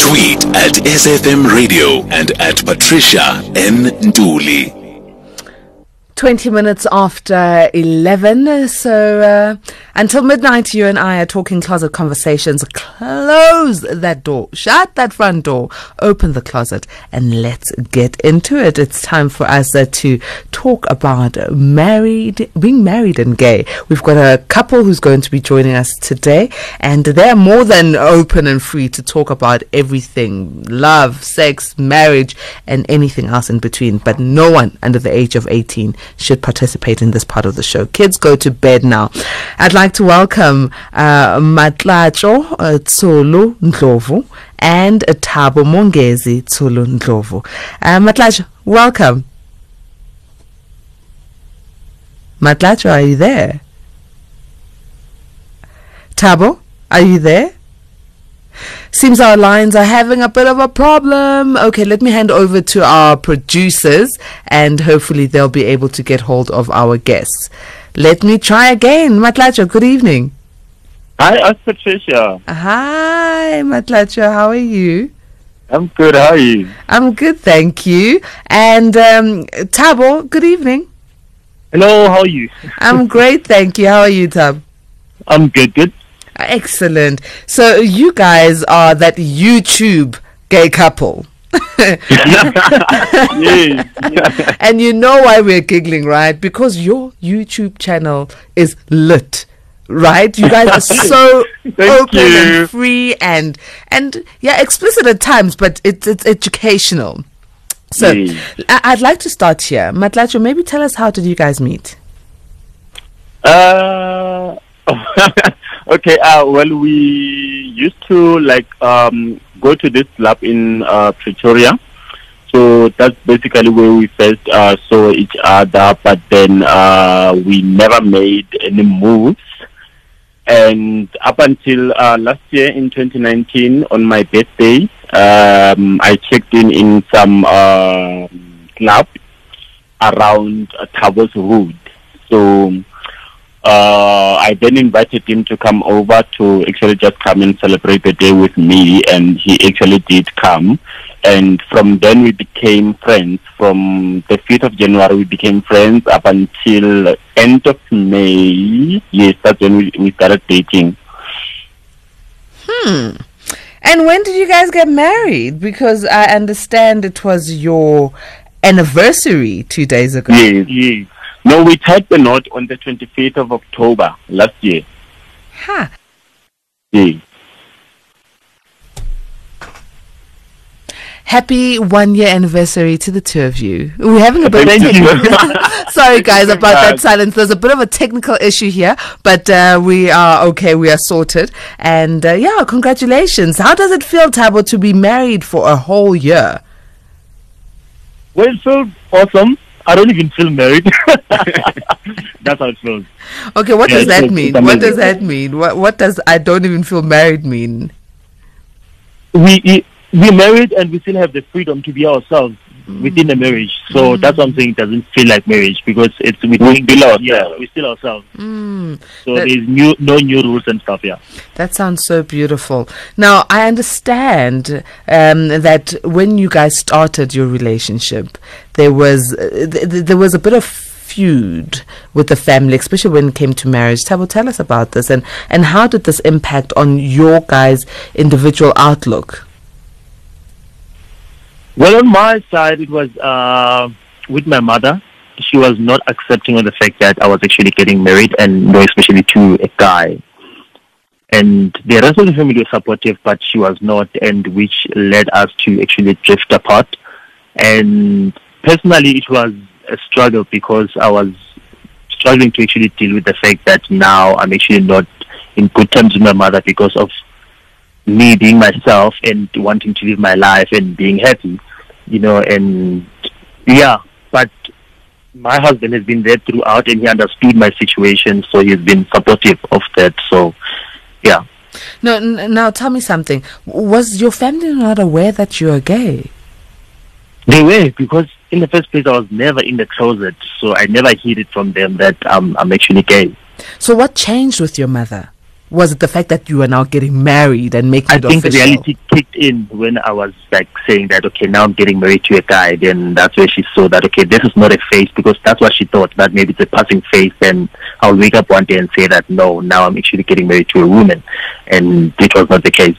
Tweet at Safm Radio and at Patricia N. Ntuli. 20 minutes after 11. So until midnight, you and I are talking closet conversations. Close that door. Shut that front door. Open the closet and let's get into it. It's time for us to talk about being married and gay. We've got a couple who's going to be joining us today, and they're more than open and free to talk about everything: love, sex, marriage, and anything else in between. But no one under the age of 18 should participate in this part of the show. Kids, go to bed now. I'd like to welcome TsholoNdlovus and Thabo Mongezi TsholoNdlovus. Matlacho, welcome. Matlacho, are you there? Thabo, are you there? Seems our lines are having a bit of a problem. Okay, let me hand over to our producers and hopefully they'll be able to get hold of our guests. Let me try again. Matlacho, good evening. Hi, Patricia. Hi, Matlacho. How are you? I'm good. How are you? I'm good, thank you. And Thabo, good evening. Hello, how are you? I'm great, thank you. How are you, Thabo? I'm good. Excellent. So you guys are that YouTube gay couple. Yes. And you know why we're giggling, right? Because your YouTube channel is lit, right? You guys are so open and free and yeah, explicit at times, but it's educational. So I'd like to start here. Matlacho, maybe tell us, how did you guys meet? Okay, well, we used to go to this lab in Pretoria. So that's basically where we first saw each other, but then we never made any moves. And up until last year in 2019, on my birthday, I checked in some club around Thabo's Road. So I then invited him to come over to actually just come and celebrate the day with me, and he actually did come. And from then we became friends. From the 5th of January we became friends up until end of May. Yes, that's when we started dating. And when did you guys get married? Because I understand it was your anniversary 2 days ago. Yes. No, we tied the knot on the 25th of October last year. Huh. Yeah. Happy 1 year anniversary to the two of you. We're having a bit of sorry guys about that silence. There's a bit of a technical issue here, but we are okay. We are sorted. And yeah, congratulations. How does it feel, Thabo, to be married for a whole year? Well, it feels awesome. I don't even feel married. That's how it feels. Okay, what does that mean? What does that mean? What does I don't even feel married mean? We're married and we still have the freedom to be ourselves within the marriage. So that's what I'm saying. It doesn't feel like marriage because it's we're still ourselves. So there's no new rules and stuff. Yeah. That sounds so beautiful. Now I understand that when you guys started your relationship, there was a bit of feud with the family, especially when it came to marriage. Thabo, tell us about this and how did this impact on your guys' individual outlook? Well, on my side, it was with my mother. She was not accepting of the fact that I was actually getting married, and more especially to a guy. And the rest of the family was supportive, but she was not, and which led us to actually drift apart. And personally, it was a struggle because I was struggling to actually deal with the fact that now I'm actually not in good terms with my mother because of me being myself and wanting to live my life and being happy, and yeah, but my husband has been there throughout and he understood my situation, so he's been supportive of that. So yeah. No, now tell me something. Was your family not aware that you are gay? They were, because in the first place I was never in the closet, so I never hid it from them that I'm actually gay. So what changed with your mother? Was it the fact that you are now getting married and making it I think official? reality kicked in when I was like saying that, okay, now I'm getting married to a guy. Then that's where she saw that, okay, this is not a phase, because that's what she thought, that maybe it's a passing phase. Then I'll wake up one day and say that, no, now I'm actually getting married to a woman. And it was not the case.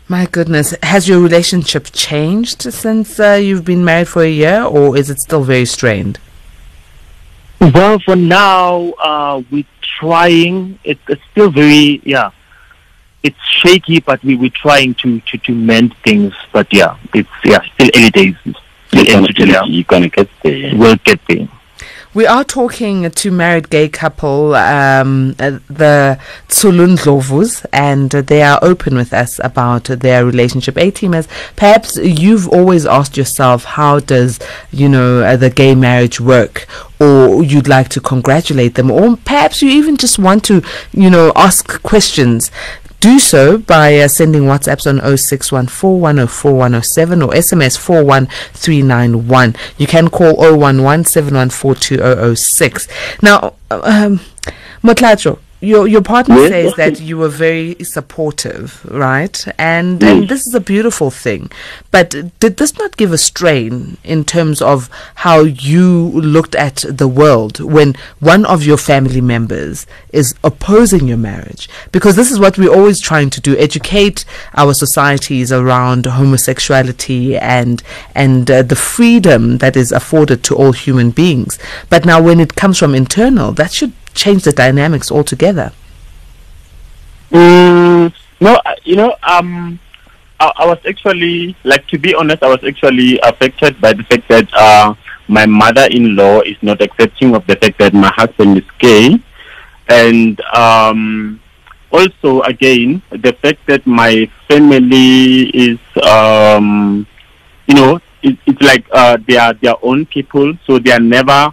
My goodness. Has your relationship changed since you've been married for a year, or is it still very strained? Well, for now, we're trying. It's still very, it's shaky, but we're trying to mend things. But it's still early days. You're gonna get there. We'll get there. We are talking to married gay couple, the TsholoNdlovus, and they are open with us about their relationship. A-teamers, perhaps you've always asked yourself, how does, the gay marriage work? Or you'd like to congratulate them, or perhaps you even just want to, ask questions. Do so by sending WhatsApps on 0614104107 or SMS 41391. You can call 011-714-2006. Now, Motlatso, your partner says that you were very supportive, right? And this is a beautiful thing. But did this not give a strain in terms of how you looked at the world when one of your family members is opposing your marriage? Because this is what we're always trying to do, educate our societies around homosexuality and the freedom that is afforded to all human beings. But now when it comes from internal, that should change the dynamics altogether. No, I was actually, to be honest, I was actually affected by the fact that my mother-in-law is not accepting of the fact that my husband is gay, and also again the fact that my family is, it's like they are their own people, so they are never.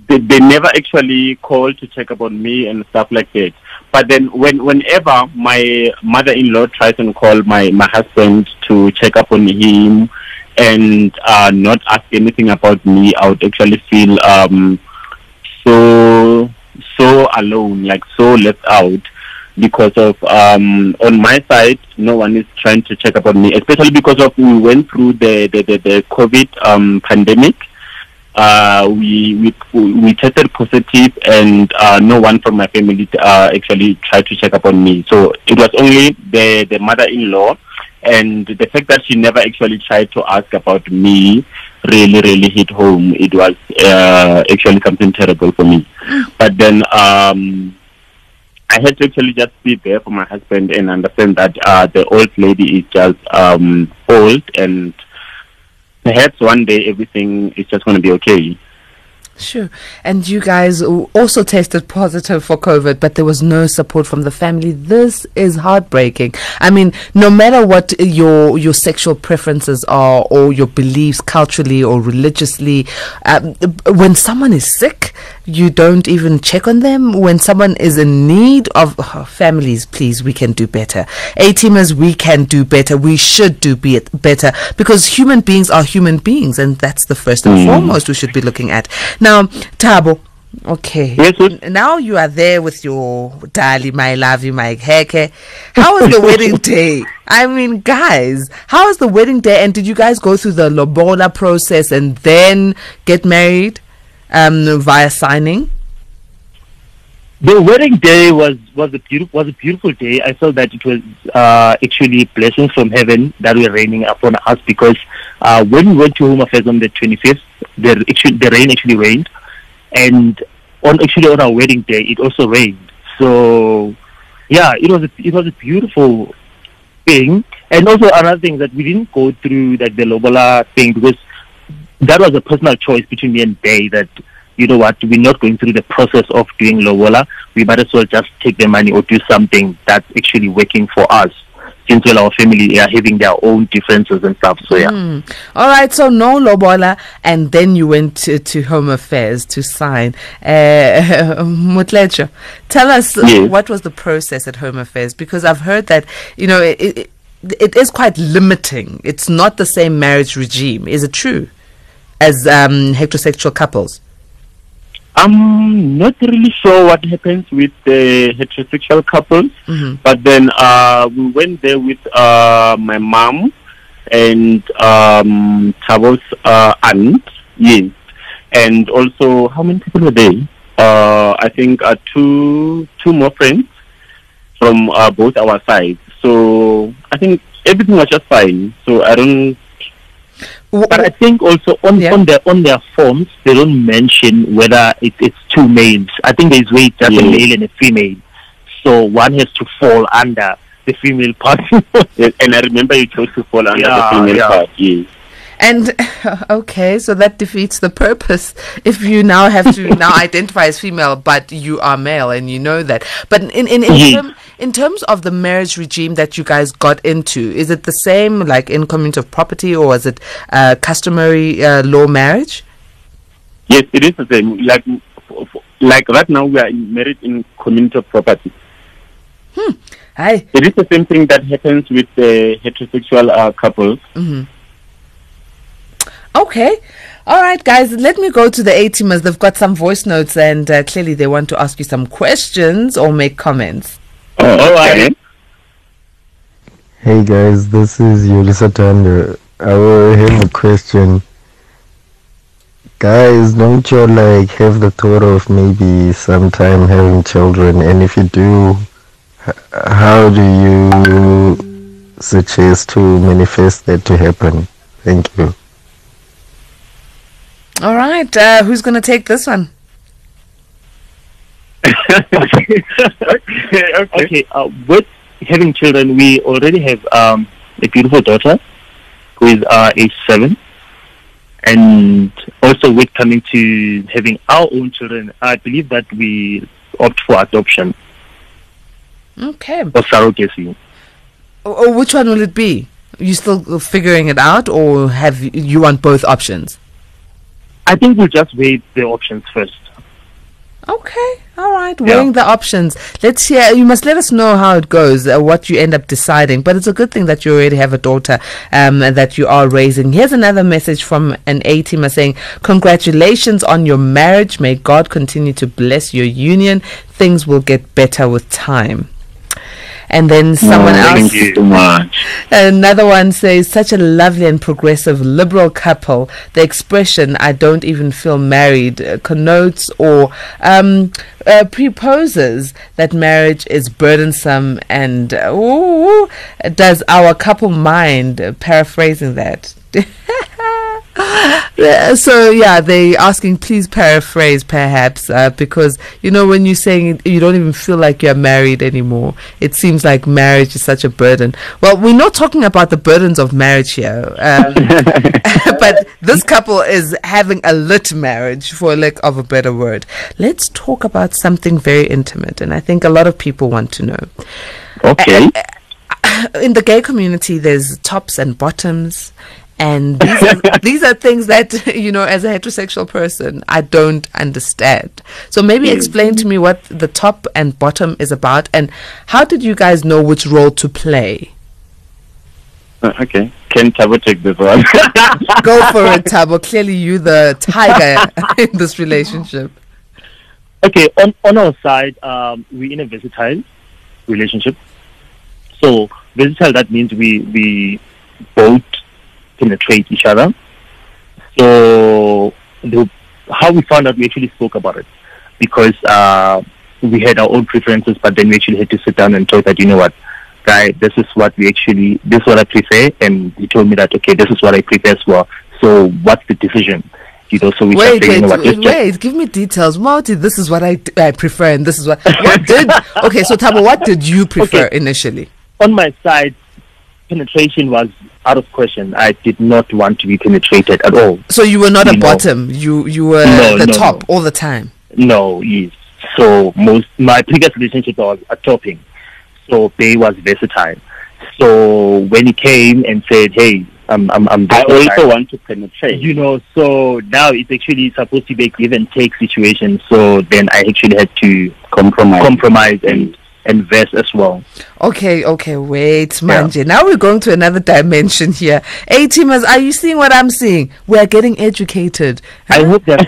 They never actually call to check about me and stuff like that. But then whenever my mother-in-law tries and call my husband to check up on him and not ask anything about me, I would actually feel so alone, so left out, because of on my side no one is trying to check up on me, especially because of we went through the COVID pandemic. We tested positive, and no one from my family actually tried to check up on me. So it was only the mother-in-law, and the fact that she never actually tried to ask about me really hit home. It was actually something terrible for me. But then I had to actually just be there for my husband and understand that the old lady is just old, and perhaps one day everything is just going to be okay. Sure. And you guys also tested positive for COVID, but there was no support from the family. This is heartbreaking. I mean, no matter what your sexual preferences are, or your beliefs culturally or religiously, when someone is sick, you don't even check on them. When someone is in need of families, please, we can do better. A-teamers, we can do better. We should do better, because human beings are human beings, and that's the first and foremost we should be looking at. Now, Thabo, okay. Yes, sir. Now you are there with your Dali, my love you, my heke. How was the wedding day? I mean, guys, how was the wedding day? And did you guys go through the lobola process and then get married via signing? The wedding day was a beautiful day. I felt that it was actually blessings from heaven that were raining upon us, because when we went to Home Affairs on the 25th, the rain actually rained, and on our wedding day it also rained. So it was a beautiful thing. And also another thing, that we didn't go through the lobola thing, because that was a personal choice between me and Bay, that you know what, we're not going through the process of doing lobola. We might as well just take the money or do something that's actually working for us, since our family are having their own differences and stuff. So all right, so no lobola, and then you went to Home Affairs to sign. Motlatso, tell us what was the process at Home Affairs, because I've heard that it is quite limiting. It's not the same marriage regime. Is it true as heterosexual couples? I'm not really sure what happens with the heterosexual couples, but then we went there with my mom and Tabo's aunt, yes, and also how many people were there? I think two more friends from both our sides. So I think everything was just fine. So I don't. But I think also on their forms they don't mention whether it's two males. I think there's just a male and a female. So one has to fall under the female part. Yes, and I remember you chose to fall under the female part. Yes. And okay, so that defeats the purpose if you now have to now identify as female, but you are male and you know that. But in terms of the marriage regime that you guys got into, is it the same like in community of property, or is it customary law marriage? Yes, it is the same. Like right now we are married in community of property. It is the same thing that happens with the heterosexual couples. Okay. All right, guys, let me go to the A-teamers. They've got some voice notes and clearly they want to ask you some questions or make comments. Oh, all right. Hey, guys, this is Yulisa Tanda. I will have a question. Guys, don't you have the thought of maybe sometime having children? And if you do, how do you suggest to manifest that to happen? Thank you. All right, who's going to take this one? Okay. With having children, we already have a beautiful daughter who is age 7. And also with coming to having our own children, I believe that we opt for adoption. Okay. Or surrogacy. Or which one will it be? You still figuring it out, or have you want both options? I think we'll just weigh the options first. Okay, all right, weighing the options. Let's hear. You must let us know how it goes, what you end up deciding. But it's a good thing that you already have a daughter that you are raising. Here's another message from an A-teamer saying, congratulations on your marriage. May God continue to bless your union. Things will get better with time. And then someone else, thank you so much. Another one says, such a lovely and progressive liberal couple. The expression, I don't even feel married, connotes or preposes that marriage is burdensome and does our couple mind, paraphrasing that. So they asking, please paraphrase perhaps, because when you're saying you don't even feel like you're married anymore, it seems like marriage is such a burden. Well, we're not talking about the burdens of marriage here, but this couple is having a lit marriage, for lack of a better word. Let's talk about something very intimate, and I think a lot of people want to know. Okay. In the gay community, there's tops and bottoms. And these are things that, as a heterosexual person, I don't understand. So maybe explain to me what the top and bottom is about, and how did you guys know which role to play? Okay. Can Tabo take this one? Go for it, Tabo. Clearly you the tiger in this relationship. Okay, on our side, we're in a versatile relationship. So versatile, that means we both penetrate each other. So how we found out, we actually spoke about it because we had our own preferences, but then we actually had to sit down and talk that, you know what, guy, this is what I prefer, and he told me that, okay, this is what I prefer as well. So what's the decision? So we wait, wait, give me details. Marty, this is what I prefer, and this is what did. Okay, so Tabo, what did you prefer initially? On my side, penetration was out of question. I did not want to be penetrated at all. So you were not a bottom. You were the top all the time. No, yes. So my previous relationship was a topping. So they was versatile. So when he came and said, "Hey, I also want to penetrate," so now it's actually supposed to be a give and take situation. So then I actually had to compromise and and verse as well. Okay, wait, Manje. Now we're going to another dimension here. Hey, teamers, are you seeing what I'm seeing? We are getting educated. I hope they're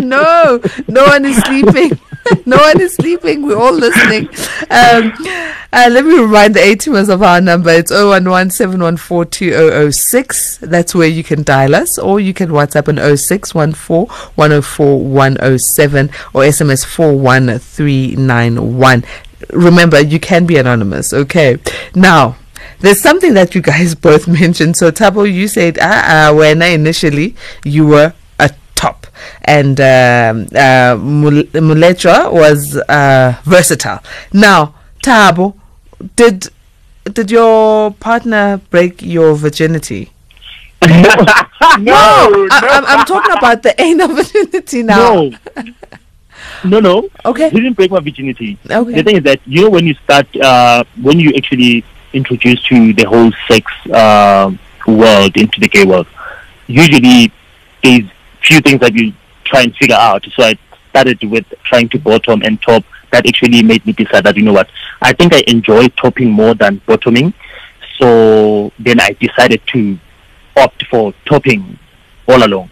No one is sleeping. No one is sleeping. We're all listening. Let me remind the A-teamers of our number. It's 011-714-2006. That's where you can dial us, or you can WhatsApp on 0614-104-107 or SMS 41391. Remember, you can be anonymous. Okay. Now, there's something that you guys both mentioned. So, Thabo, you said, when initially you were a top, and Muletra was versatile. Now, Thabo, did your partner break your virginity? No, I'm talking about the anal virginity now. No. Okay. He didn't break my virginity. Okay. The thing is that, when you start, when you actually introduce to the whole sex world, into the gay world, usually there's few things that you try and figure out. So I started with trying to bottom and top. That actually made me decide that, I think I enjoy topping more than bottoming. So then I decided to opt for topping all along,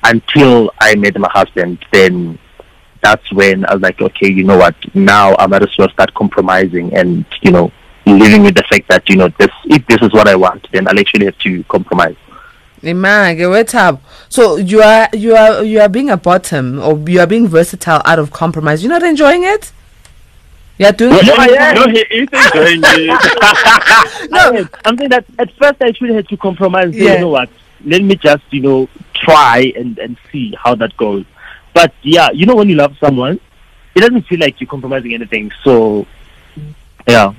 until I met my husband. Then that's when I was like, okay, now I might as well start compromising and, living with the fact that, if this is what I want, then I'll actually have to compromise. So you are being a bottom, or you are being versatile out of compromise. You're not enjoying it? You're doing No, he is enjoying it. No, I'm saying that at first I actually had to compromise. Yeah. You know what? Let me just, try and see how that goes. But yeah, when you love someone, it doesn't feel like you're compromising anything. So, yeah.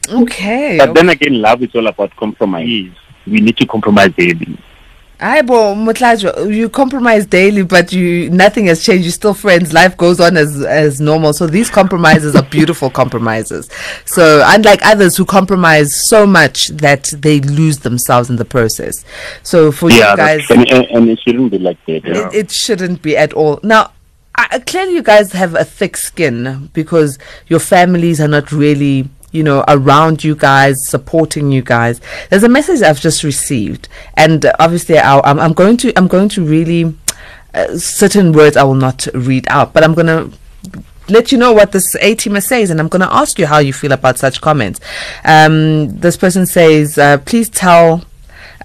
Okay. But then again, love is all about compromise. Yes. We need to compromise daily. You compromise daily, but nothing has changed. You're still friends. Life goes on as normal. So these compromises are beautiful compromises. So unlike others who compromise so much that they lose themselves in the process. So for you guys, and it shouldn't be like that. Yeah. It shouldn't be at all. Now, clearly you guys have a thick skin because your families are not really, around you guys, supporting you guys. There's a message I've just received, and obviously I'm going to really certain words I will not read out, but I'm going to let you know what this A-teamer says, and I'm going to ask you how you feel about such comments. This person says, please tell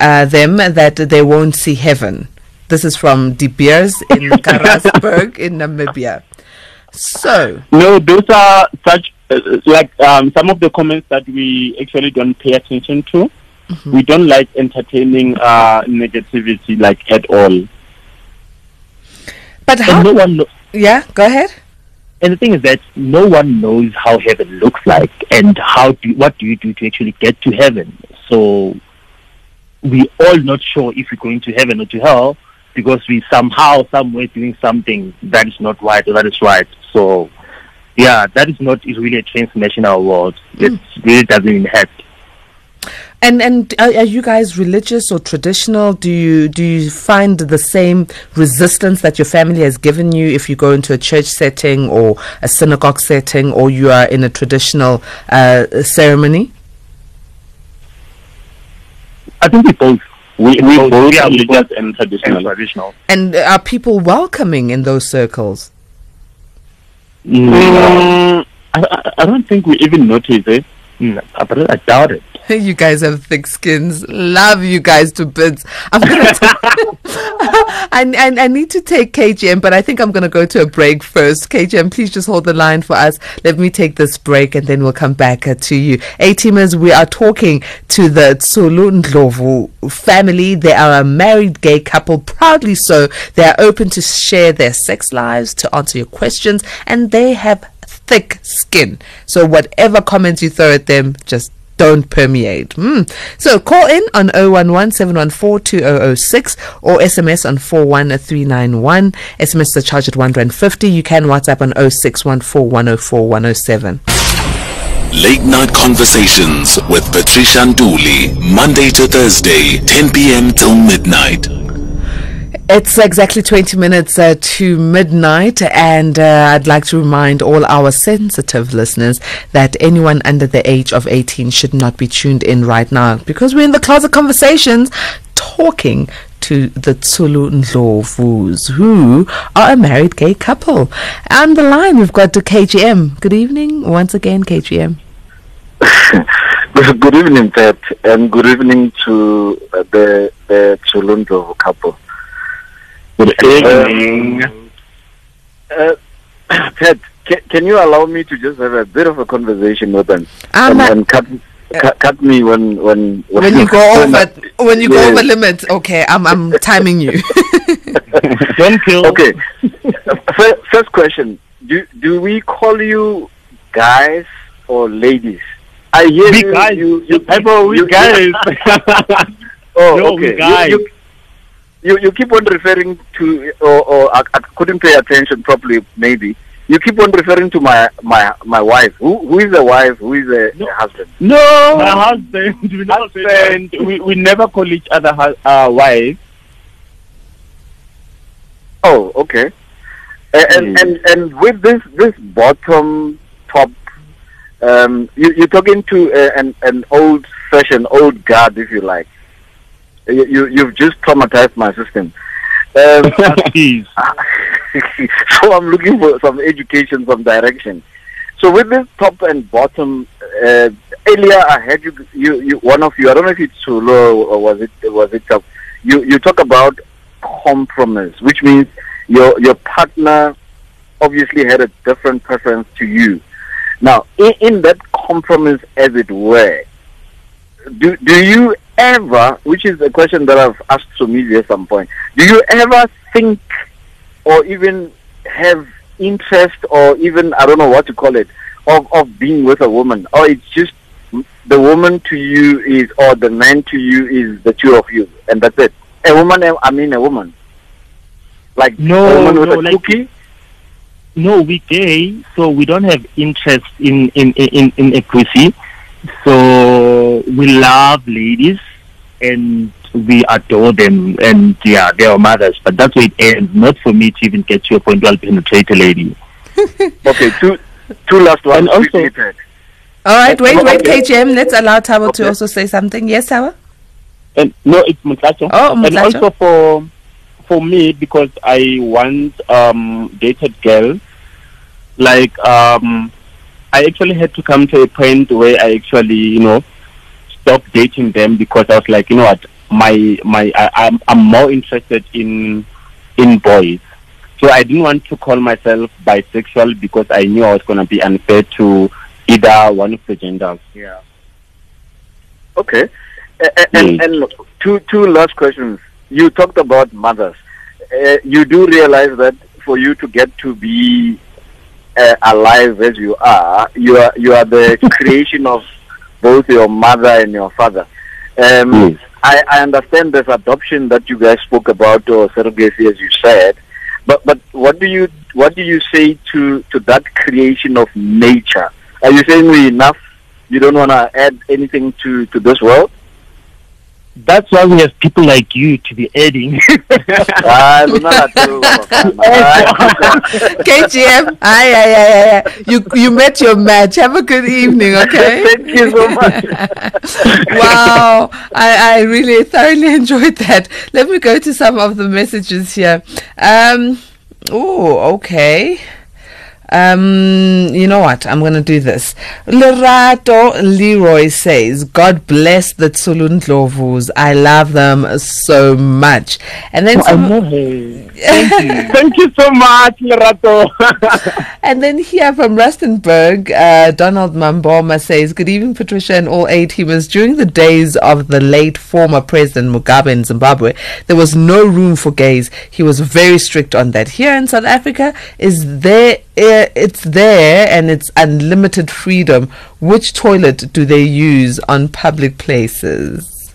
them that they won't see heaven. This is from De Beers in Karasburg in Namibia. So no, those are such some of the comments that we actually don't pay attention to. Mm-hmm. We don't like entertaining negativity at all. But how? No one yeah, go ahead. And the thing is that no one knows how heaven looks like, and what do you do to actually get to heaven. So we all not sure if we're going to heaven or to hell, because we somehow, somewhere doing something that is not right or that is right. So yeah, that is not really a transnational world. It really doesn't even help. And are you guys religious or traditional? Do you find the same resistance that your family has given you if you go into a church setting or a synagogue setting, or you are in a traditional ceremony? I think we both. We both are religious and traditional. And are people welcoming in those circles? I don't think we even notice it. But I doubt it. You guys have thick skins. Love you guys to bits. I'm gonna I need to take KGM, but I think I'm gonna go to a break first. KGM, please just hold the line for us. Let me take this break and then we'll come back to you. A-teamers, we are talking to the TsholoNdlovus family. They are a married gay couple, proudly so. They are open to share their sex lives, to answer your questions, and they have thick skin. So whatever comments you throw at them, just don't permeate. So call in on 011-714-2006 or SMS on 41391. SMS the charge at R1.50. You can WhatsApp on 0614-104-107. Late Night Conversations with Patricia Nduli, Monday to Thursday, 10 p.m. till midnight. It's exactly 20 minutes to midnight, and I'd like to remind all our sensitive listeners that anyone under the age of 18 should not be tuned in right now, because we're in the Closet Conversations talking to the TsholoNdlovus, who are a married gay couple. On the line, we've got the KGM. Good evening once again, KGM. Good evening, Pat, and good evening to the TsholoNdlovus couple. Good evening. Pat, can you allow me to just have a bit of a conversation with them and cut me when you go over go over limits? Okay, I'm timing you. Don't kill. Okay. First question: Do we call you guys or ladies? I hear we guys. You guys. Oh, no, okay. Guys. You keep on referring to, or I couldn't pay attention properly. Maybe you keep on referring to my wife. Who is the wife? Who is the husband? No, my husband. We never call each other wife. Oh, okay. And with this bottom top, you're talking to an old-fashioned old guard, if you like. You've just traumatized my system. So I'm looking for some education, some direction. So with this top and bottom, earlier I had you one of you, I don't know if it's Tsholo or was it top. You talk about compromise, which means your partner obviously had a different preference to you. Now, in that compromise, as it were, do you ever, which is a question that I've asked Somili at some point, do you ever think or even have interest or even, I don't know what to call it, of being with a woman? Or it's just the woman to you is, or the man to you is the two of you, and that's it? A woman. Like no, a woman with a like, cookie? No, we gay, so we don't have interest in equity. So we love ladies and we adore them, and yeah, they are mothers. But that's where it ends. Not for me to even get to a point where I'll penetrate a lady. Okay, two last ones. And also, all right, wait, KGM. Let's allow Tabo to also say something. Yes, Tabo? And no, it's Mutlacho. Oh, Mutlacho. And also for me, because I once dated girls, like I actually had to come to a point where I actually, stopped dating them, because I was like, you know what, I'm more interested in boys. So I didn't want to call myself bisexual because I knew I was going to be unfair to either one of the genders. Yeah. Okay. And look, two last questions. You talked about mothers. You do realize that for you to get to be alive as you are the creation of both your mother and your father. I understand there's adoption that you guys spoke about, or surrogacy, as you said. But what do you say to that creation of nature? Are you saying we enough? You don't want to add anything to this world? That's why we have people like you to be adding. KGM, you met your match. Have a good evening, okay? Thank you so much. Wow, I really thoroughly enjoyed that. Let me go to some of the messages here. Okay. You know what? I'm going to do this. Lerato Leroy says, God bless the TsholoNdlovus. I love them so much. And then I love her. Thank you. Thank you so much, Lerato. And then here from Rustenburg, Donald Mamboma says, good evening, Patricia and all eight teamers. During the days of the late former President Mugabe in Zimbabwe, there was no room for gays. He was very strict on that. Here in South Africa, it's there and it's unlimited freedom. Which toilet do they use on public places?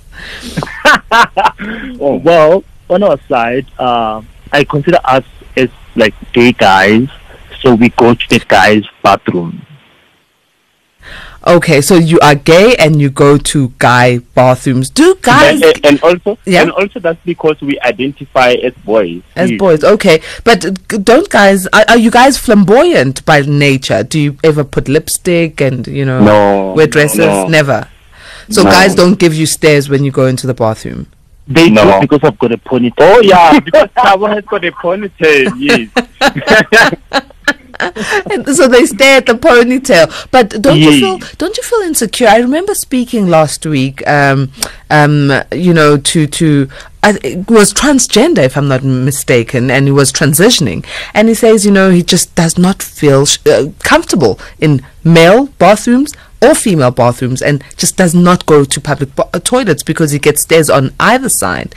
Oh, well, on our side, I consider us as like gay guys, so we go to the guys' bathroom. Okay, so you are gay and you go to guy bathrooms. Do guys and also that's because we identify as boys. as boys? Okay, but don't guys are you guys flamboyant by nature? Do you ever put lipstick and wear dresses? No. Never. So guys don't give you stares when you go into the bathroom. They do because I've got a ponytail. Oh yeah, because Tabo has got a ponytail. Yes. And so they stare at the ponytail. But don't you feel insecure? I remember speaking last week to it was transgender, if I'm not mistaken, and he was transitioning, and he says he just does not feel comfortable in male bathrooms or female bathrooms, and just does not go to public toilets because he gets stares on either side.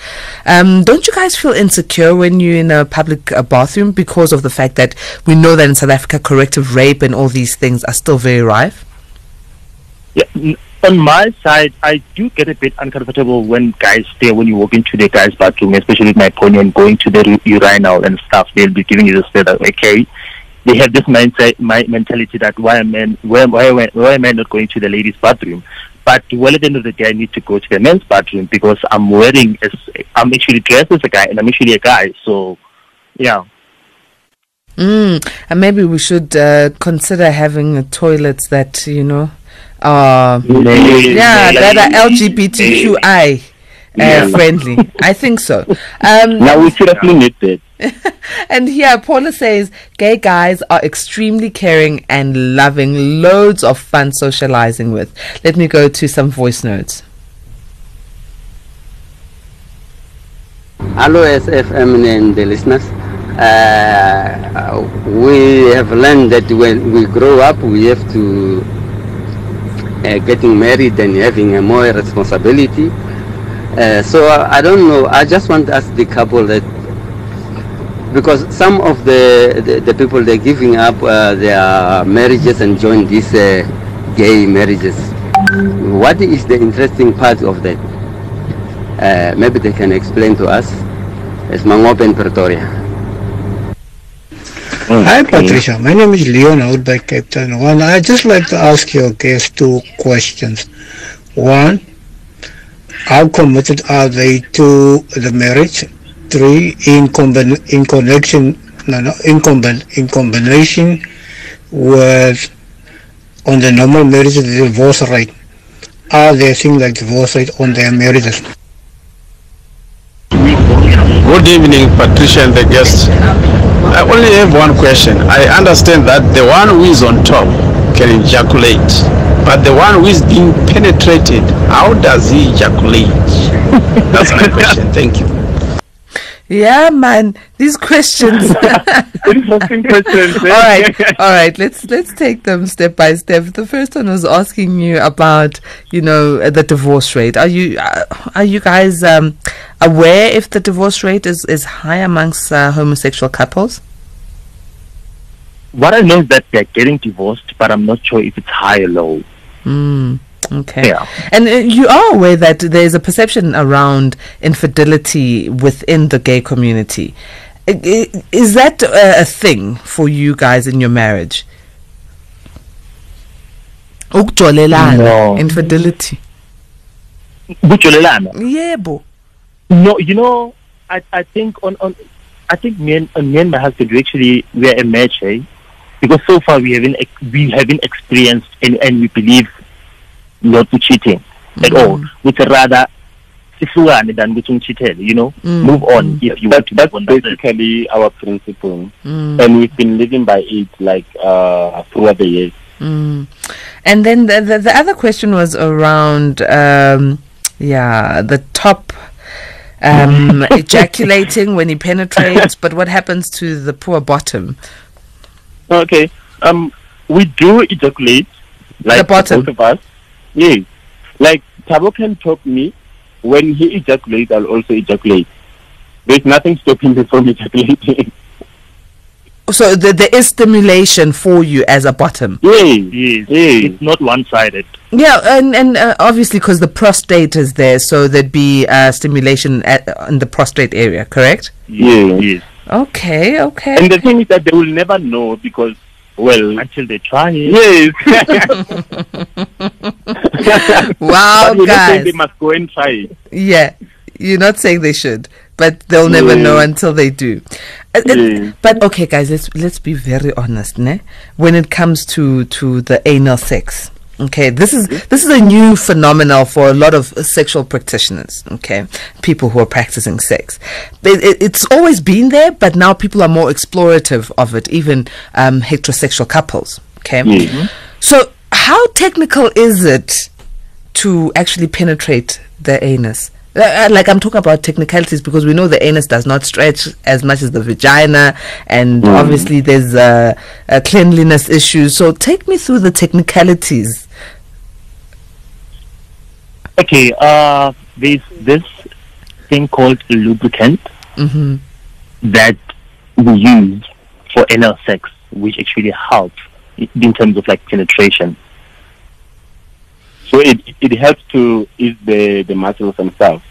Don't you guys feel insecure when you're in a public bathroom because of the fact that we know that in South Africa corrective rape and all these things are still very rife? Yeah, on my side, I do get a bit uncomfortable when guys stare when you walk into the guys' bathroom, especially with my pony and going to the urinal and stuff. They'll be giving you the stare that, okay. They have this mindset, mentality that why am I not going to the ladies' bathroom? But at the end of the day, I need to go to the men's bathroom because I'm actually dressed as a guy and I'm actually a guy. So, yeah. And maybe we should consider having toilets that that are LGBTQI friendly. I think so. Now we should have need that. And here Paula says gay guys are extremely caring and loving, loads of fun socializing with. Let me go to some voice notes. Hello Safm and the listeners. We have learned that when we grow up we have to getting married and having a more responsibility. So I don't know, I just want to ask the couple that, because some of the people, they're giving up their marriages and join these gay marriages. What is the interesting part of that? Maybe they can explain to us. It's Mangop in Pretoria. Hi Patricia, my name is Leon out by Cape Town. One, I just like to ask your guests 2 questions. One, how committed are they to the marriage? 3, in combination with on the normal marriage, the divorce rate. Are there things like divorce rate on their marriages? Good evening, Patricia and the guests. I only have one question. I understand that the one who is on top can ejaculate, but the one who is being penetrated, how does he ejaculate? That's my question. Thank you. Yeah, man, these questions. Interesting questions. All right. Let's take them step by step. The first one was asking you about, the divorce rate. Are you guys aware if the divorce rate is high amongst homosexual couples? What I know is that they're getting divorced, but I'm not sure if it's high or low. Okay. Yeah. And you are aware that there's a perception around infidelity within the gay community. Is that a thing for you guys in your marriage? No. Infidelity. Yebo. No, I think I think me and my husband we're a match, eh? Because so far we haven't experienced and we believe not to cheating at all. Which rather than cheating, move on if you want to that's move on. basically our principle, and we've been living by it throughout the years. And then the other question was around the top ejaculating when he penetrates, but what happens to the poor bottom? Okay, we do ejaculate, like the bottom. both of us. Yes, like Tabo can top me. When he ejaculates, I'll also ejaculate. There's nothing stopping me from ejaculating. So there is stimulation for you as a bottom. Yes. It's not one-sided. Yeah, and obviously because the prostate is there, so there'd be stimulation in the prostate area, correct? Yes. Okay. And the thing is that they will never know because Well, until they try it. yes. Wow, But you're not saying guys. they must go and try it. Yeah, you're not saying they should, but they'll never know until they do. But okay, guys, let's be very honest, ne? When it comes to the anal sex. Okay, this is a new phenomenon for a lot of sexual practitioners. Okay, people who are practicing sex. It's always been there, but now people are more explorative of it, even heterosexual couples. Okay, so how technical is it to actually penetrate the anus? Like, I'm talking about technicalities because we know the anus does not stretch as much as the vagina, and obviously there's a cleanliness issues. So take me through the technicalities. Okay, there's this thing called lubricant that we use for anal sex, which actually helps in terms of like penetration. So it helps to ease the muscles themselves.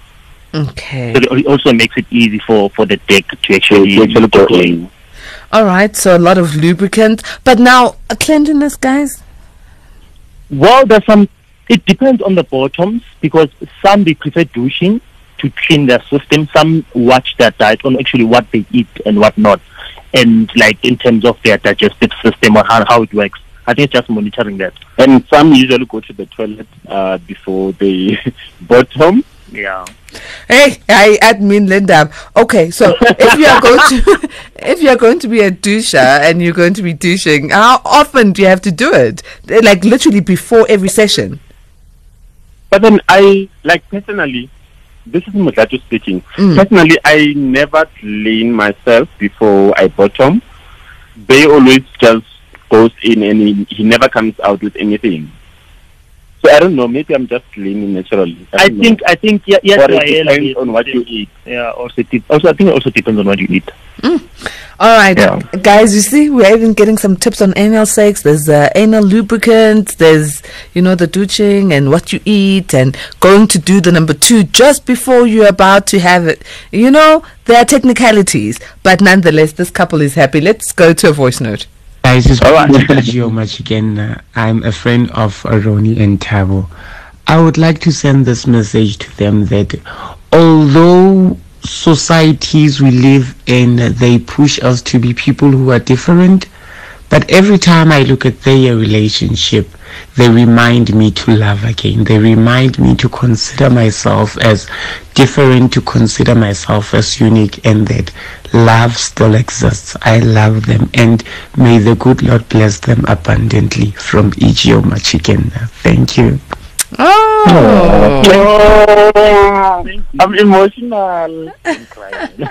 Okay. So it also makes it easy for the dick to actually go in. All right, so a lot of lubricant. But now, cleanliness, guys? Well, there's some. It depends on the bottoms, because some they prefer douching to clean their system. Some watch their diet on actually what they eat and what not, and like in terms of their digestive system or how it works. I think it's just monitoring that. And some usually go to the toilet before they bottom. Yeah. Hey, I admin Linda. Okay, so if you're going to be a doucher and you're going to be douching, how often do you have to do it? Like literally before every session? But then I, like, personally, this is Mutatu speaking. Personally, I never clean myself before I bottom. They always just goes in and he never comes out with anything. So I don't know, maybe I'm just cleaning naturally. I think yes, or it depends on what you eat. Yeah, I think it also depends on what you eat. All right, guys, you see, we're even getting some tips on anal sex. There's anal lubricant, there's, the douching and what you eat and going to do the number 2 just before you're about to have it. There are technicalities, but nonetheless, this couple is happy. Let's go to a voice note. Guys, it's Gio much again. I'm a friend of Roni and Tabo. I would like to send this message to them that although societies we live in, they push us to be people who are different, but every time I look at their relationship, they remind me to love again. They remind me to consider myself as different, to consider myself as unique, and that love still exists. I love them, and may the good Lord bless them abundantly. From Ijeoma Chicken. Thank you. I'm emotional. I'm crying.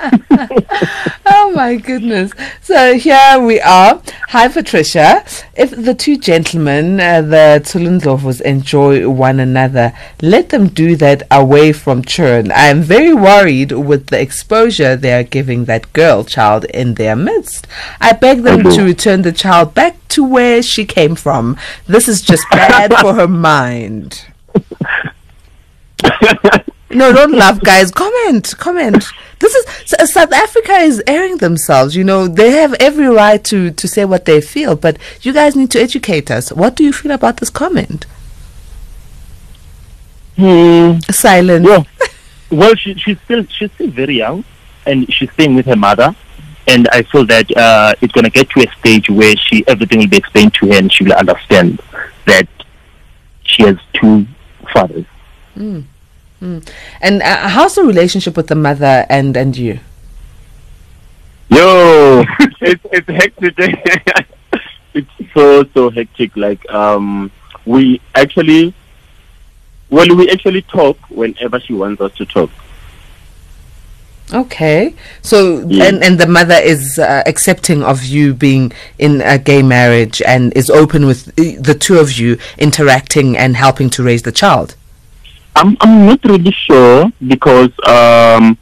Oh my goodness. So here we are. Hi Patricia. If the two gentlemen, the TsholoNdlovus, enjoy one another, let them do that away from children. I am very worried with the exposure they are giving that girl child in their midst. I beg them to return the child back to where she came from. This is just bad for her mind. No, don't laugh, guys. Comment. This is South Africa is airing themselves. They have every right to say what they feel, but you guys need to educate us. What do you feel about this comment? Silence. Yeah. Well, she's still very young, and she's staying with her mother, and I feel that it's gonna get to a stage where everything will be explained to her, and she will understand that she has two fathers. And how's the relationship with the mother and you? Yo, it's hectic. It's so hectic. Like we actually talk whenever she wants us to talk. Okay, so and the mother is accepting of you being in a gay marriage and is open with the two of you interacting and helping to raise the child. I'm not really sure because I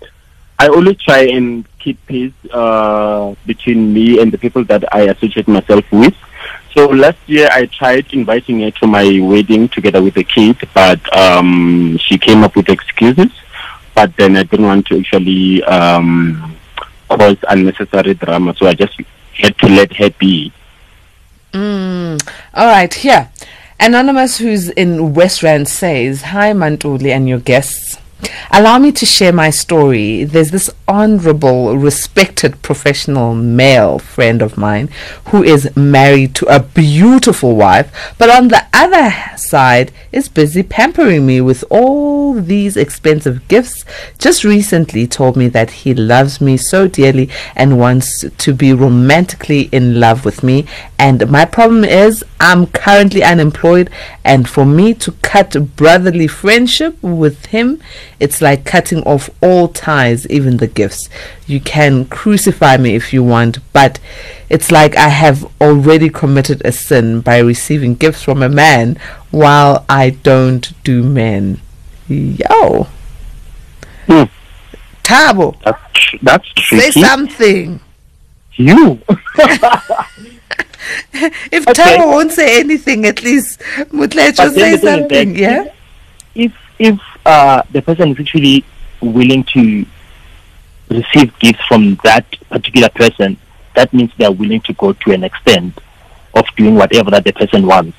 always try and keep peace between me and the people that I associate myself with. So last year I tried inviting her to my wedding together with the kid, but she came up with excuses. But then I didn't want to actually cause unnecessary drama, so I just had to let her be. All right, here. Anonymous, who's in West Rand, says, "Hi, Mantuli and your guests. Allow me to share my story. There's this honorable, respected professional male friend of mine who is married to a beautiful wife, but on the other side is busy pampering me with all these expensive gifts. Just recently told me that he loves me so dearly and wants to be romantically in love with me. And my problem is I'm currently unemployed, and for me to cut brotherly friendship with him, it's like cutting off all ties, even the gifts. You can crucify me if you want, but it's like I have already committed a sin by receiving gifts from a man while I don't do men." Yo. Tabo. That's tricky. Say something. You. If Tabo won't say anything, at least Mutlecho say something, yeah? If the person is actually willing to receive gifts from that particular person, that means they are willing to go to an extent of doing whatever that the person wants.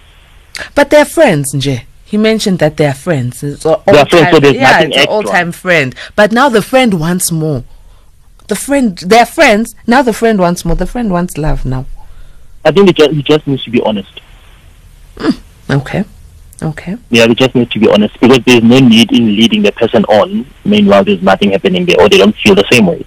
But they're friends, Nje. He mentioned that they're friends. It's an They are friends, so there's nothing it's an extra. all-time friend. But now the friend wants more. They're friends. Now the friend wants more. The friend wants love now. I think he just needs to be honest. Okay. Yeah, we just need to be honest, because there's no need in leading the person on. Meanwhile, there's nothing happening there, or they don't feel the same way.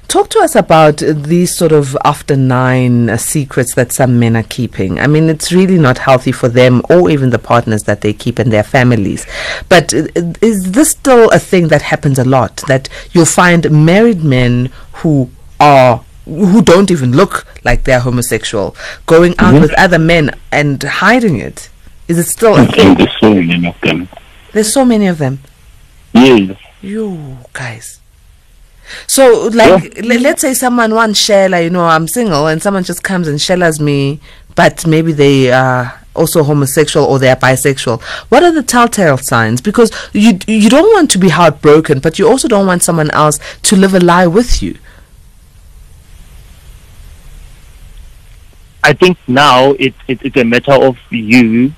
Talk to us about these sort of after 9 secrets that some men are keeping. I mean, it's really not healthy for them or even the partners that they keep in their families. But is this still a thing that happens a lot, that you'll find married men who don't even look like they're homosexual going out with other men and hiding it? Is it still a thing? There's so many of them. There's so many of them. Yes. You guys. So, like, let's say someone wants Shela, I'm single, and someone just comes and Shelas me, but maybe they are also homosexual or they are bisexual. What are the telltale signs? Because you don't want to be heartbroken, but you also don't want someone else to live a lie with you. I think now it's a matter of you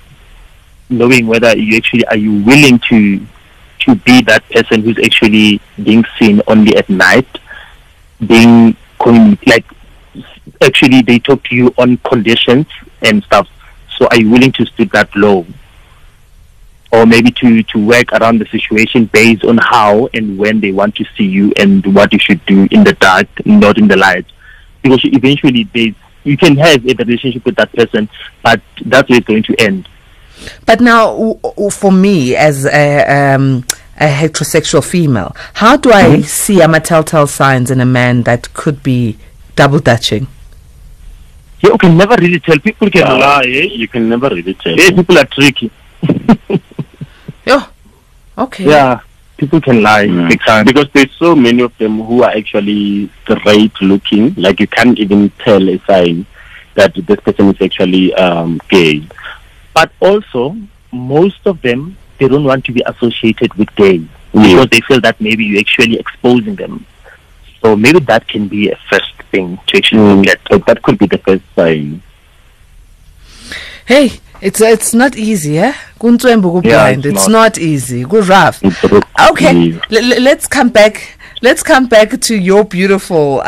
knowing whether you actually are you willing to be that person who's actually being seen only at night, like actually they talk to you on conditions and stuff. So are you willing to stoop that low? Or maybe to work around the situation based on how and when they want to see you and what you should do in the dark, not in the light. Because eventually you can have a relationship with that person, but that's where it's going to end. But now, for me, as a heterosexual female, how do I see telltale signs in a man that could be double dutching? You can never really tell. People can lie. You can never really tell. People are tricky. Okay. Yeah, people can lie big time. Because there's so many of them who are actually straight looking. Like you can't even tell a sign that this person is actually gay. But also, most of them, they don't want to be associated with gays because they feel that maybe you're actually exposing them. So maybe that can be a first thing to actually look at. That could be the first sign. Hey, it's not easy, eh? It's not easy. Go rough. Okay, let's come back. Let's come back to your beautiful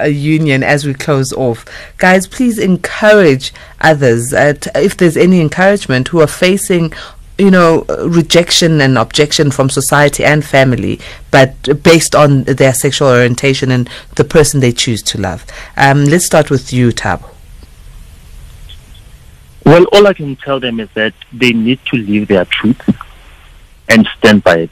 union as we close off. Guys, please encourage others, if there's any encouragement, who are facing, rejection and objection from society and family, but based on their sexual orientation and the person they choose to love. Let's start with you, Tab. Well, all I can tell them is that they need to live their truth and stand by it,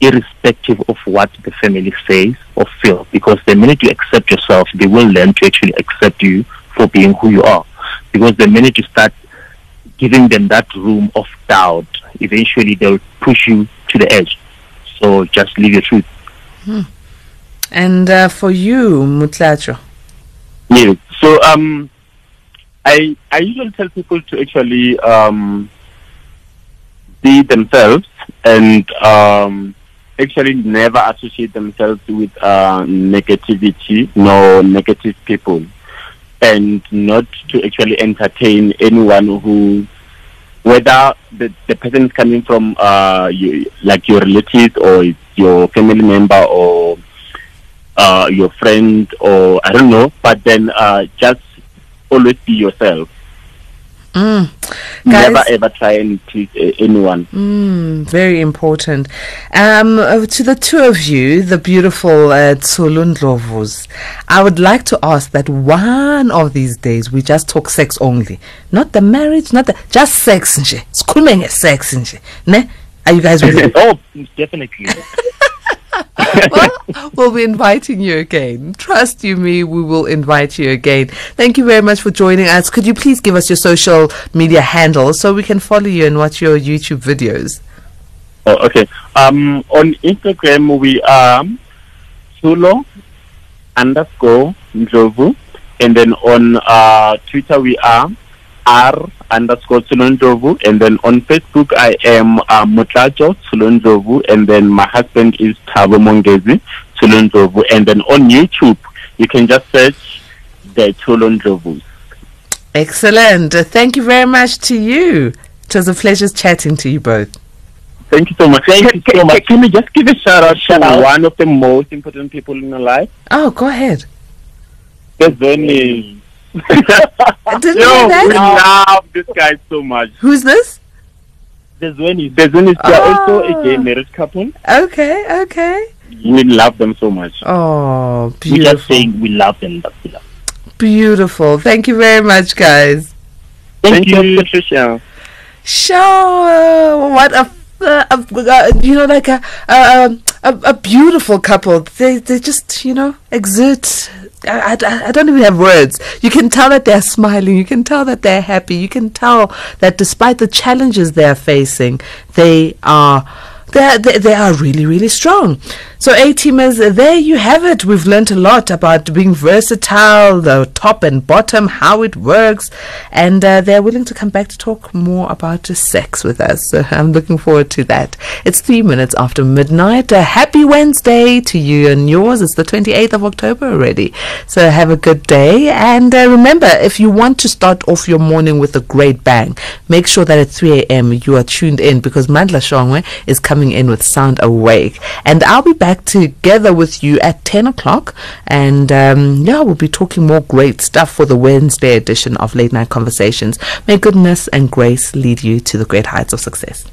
irrespective of what the family says or feels, because the minute you accept yourself, they will learn to actually accept you for being who you are. Because the minute you start giving them that room of doubt, eventually they'll push you to the edge. So just live your truth. And for you, Mutlacho? Yeah. So I usually tell people to actually be themselves and actually never associate themselves with negativity, no negative people. and not to actually entertain anyone who, whether the person is coming from like your relatives or it's your family member or your friend or I don't know, but then just always be yourself. Guys, never ever try and please anyone. Very important. To the two of you, the beautiful TsholoNdlovus, I would like to ask that one of these days we just talk sex only, not the marriage, not the just sex nje. Sikhulume sex nje. Ne? Are you guys ready? Oh, definitely. Well, we'll be inviting you again. Trust you me, we will invite you again. Thank you very much for joining us. Could you please give us your social media handle so we can follow you and watch your YouTube videos? Oh, okay. On Instagram we are TsholoNdlovus, and then on Twitter we are r_TsholoNdlovus, and then on Facebook I am Mutlajo TsholoNdlovus, and then my husband is Thabo Mongezi TsholoNdlovus, and then on YouTube you can just search the TsholoNdlovus. Excellent. Thank you very much to you. It was a pleasure chatting to you both. Thank you so much. Can we just give a shout out to one of the most important people in my life? Oh, go ahead. Didn't that? we love this guy so much. Who's this? The Zwenis. They are also a gay married couple. Okay. We love them so much. Oh, beautiful. We're just saying we love them. Beautiful. Thank you very much, guys. Thank you, Patricia. Sure. What a like a beautiful couple. They just exude. I don't even have words. You can tell that they're smiling. You can tell that they're happy. You can tell that despite the challenges they're facing, they are really, really strong. So, A-teamers, there you have it. We've learned a lot about being versatile, the top and bottom, how it works, and they're willing to come back to talk more about sex with us. So I'm looking forward to that. It's 3 minutes after midnight. A happy Wednesday to you and yours. It's the 28th of October already. So have a good day. And remember, if you want to start off your morning with a great bang, make sure that at 3 a.m. you are tuned in, because Mandla Shongwe is coming in with Sound Awake. And I'll be back together with you at 10 o'clock. And we'll be talking more great stuff for the Wednesday edition of Late Night Conversations. May goodness and grace lead you to the great heights of success.